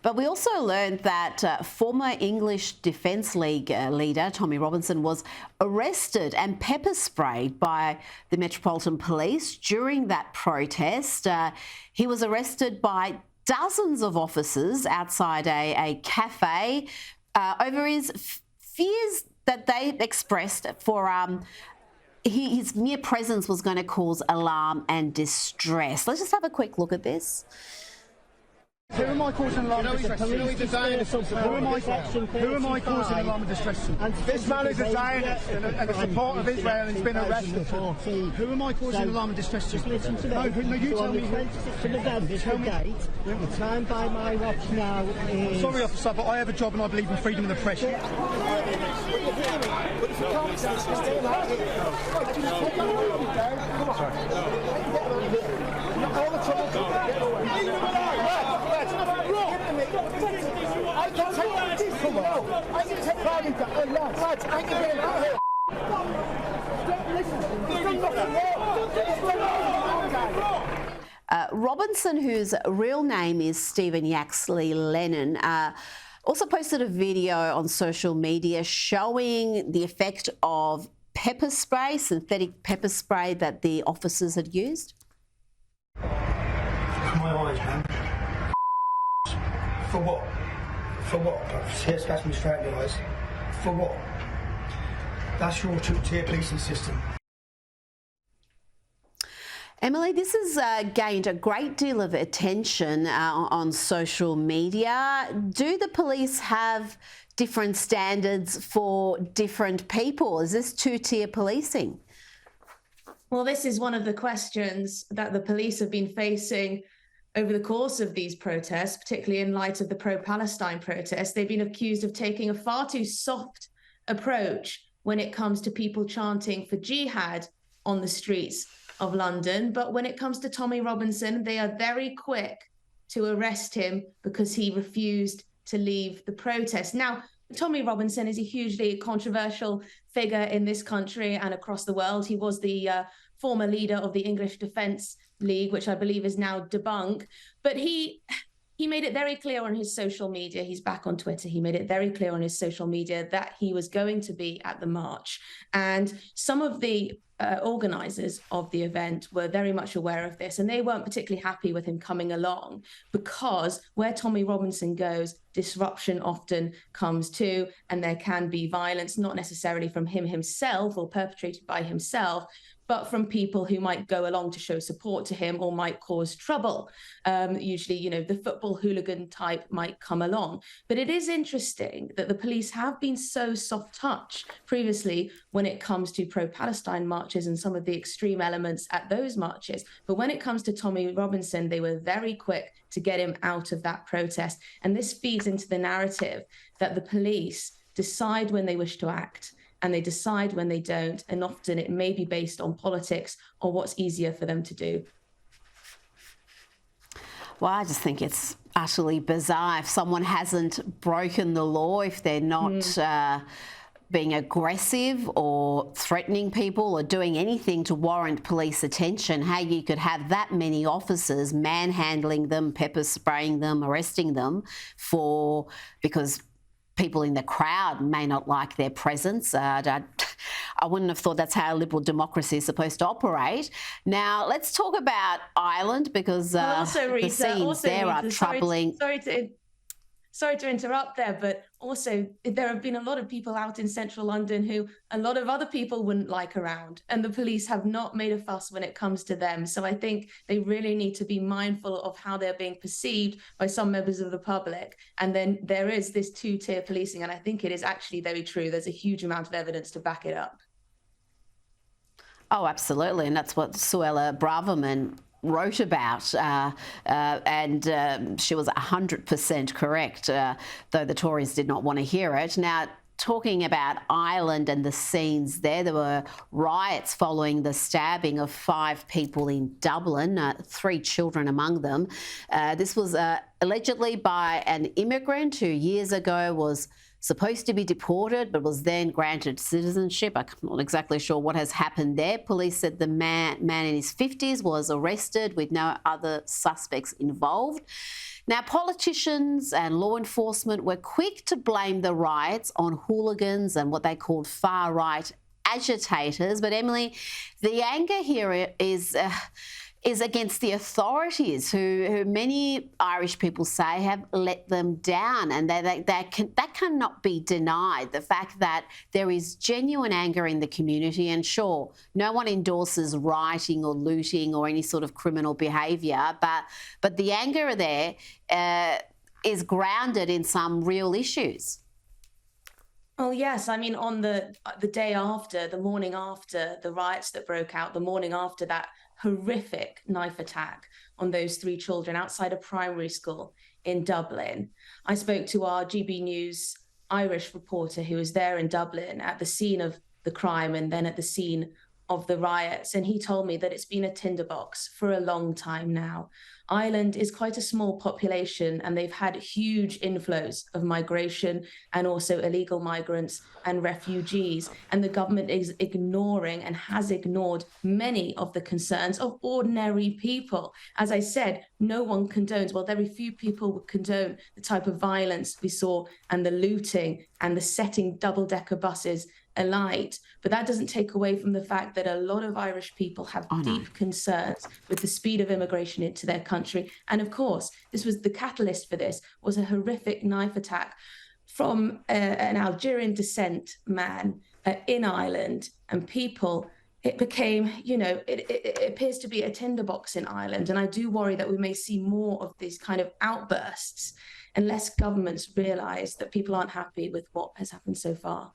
But we also learned that former English Defence League leader Tommy Robinson was arrested and pepper sprayed by the Metropolitan Police during that protest. He was arrested by dozens of officers outside a cafe over his fears that they expressed for his mere presence was going to cause alarm and distress. Let's just have a quick look at this. Who am I causing alarm and distress to? Who am I causing alarm and distress to? This man is a Zionist and a supporter of Israel and he's been arrested. Who am I causing alarm and distress to? Listen to me. No, you tell me. 26th of November, the time by my watch now is... Sorry, officer, but I have a job and I believe in freedom of the press. Robinson, whose real name is Stephen Yaxley Lennon, also posted a video on social media showing the effect of pepper spray, synthetic pepper spray that the officers had used. My eyes, man. For what? For what? Here, scratch me straight in the eyes. For what? That's your two-tier policing system. Emily, this has gained a great deal of attention on social media. Do the police have different standards for different people? Is this two-tier policing? Well, this is one of the questions that the police have been facing over the course of these protests, particularly in light of the pro-Palestine protests. They've been accused of taking a far too soft approach when it comes to people chanting for jihad on the streets of London. But when it comes to Tommy Robinson, they are very quick to arrest him because he refused to leave the protest. Now, Tommy Robinson is a hugely controversial figure in this country and across the world. He was the former leader of the English Defence League, which I believe is now debunked. But he made it very clear on his social media, he's back on Twitter, he made it very clear on his social media that he was going to be at the march. And some of the organisers of the event were very much aware of this, and they weren't particularly happy with him coming along because where Tommy Robinson goes, disruption often comes too, and there can be violence, not necessarily from him himself or perpetrated by himself, but from people who might go along to show support to him or might cause trouble. Usually, the football hooligan type might come along. But it is interesting that the police have been so soft touch previously when it comes to pro-Palestine marches and some of the extreme elements at those marches. But when it comes to Tommy Robinson, they were very quick to get him out of that protest. And this feeds into the narrative that the police decide when they wish to act and they decide when they don't, and often it may be based on politics or what's easier for them to do. Well, I just think it's utterly bizarre if someone hasn't broken the law, if they're not being aggressive or threatening people or doing anything to warrant police attention, how you could have that many officers manhandling them, pepper spraying them, arresting them because people in the crowd may not like their presence. I wouldn't have thought that's how liberal democracy is supposed to operate. Now, let's talk about Ireland because the scenes there are troubling. Sorry to interrupt there, but also there have been a lot of people out in central London who a lot of other people wouldn't like around, and the police have not made a fuss when it comes to them. So I think they really need to be mindful of how they're being perceived by some members of the public. And then there is this two-tier policing, and I think it is actually very true. There's a huge amount of evidence to back it up. Oh, absolutely. And that's what Suella Braverman wrote about, and she was 100% correct, though the Tories did not want to hear it. Now, talking about Ireland and the scenes there were riots following the stabbing of 5 people in Dublin, 3 children among them. This was allegedly by an immigrant who years ago was supposed to be deported, but was then granted citizenship. I'm not exactly sure what has happened there. Police said the man in his 50s was arrested with no other suspects involved. Now, politicians and law enforcement were quick to blame the riots on hooligans and what they called far-right agitators. But Emily, the anger here is against the authorities, who many Irish people say have let them down, and that cannot be denied. The fact that there is genuine anger in the community, and sure, no one endorses rioting or looting or any sort of criminal behaviour, but the anger there is grounded in some real issues. Oh, yes. I mean, on the day after, the morning after the riots that broke out, the morning after that horrific knife attack on those 3 children outside a primary school in Dublin, I spoke to our GB News Irish reporter who was there in Dublin at the scene of the crime and then at the scene of the riots. And he told me that it's been a tinderbox for a long time now. Ireland is quite a small population, and they've had huge inflows of migration and also illegal migrants and refugees. And the government is ignoring and has ignored many of the concerns of ordinary people. As I said, no one condones, well, very few people would condone the type of violence we saw and the looting and the setting double-decker buses alight. But that doesn't take away from the fact that a lot of Irish people have deep concerns with the speed of immigration into their country. And of course, this was the catalyst for this, was a horrific knife attack from an Algerian descent man in Ireland. And people, it became, it appears to be a tinderbox in Ireland. And I do worry that we may see more of these kind of outbursts unless governments realise that people aren't happy with what has happened so far.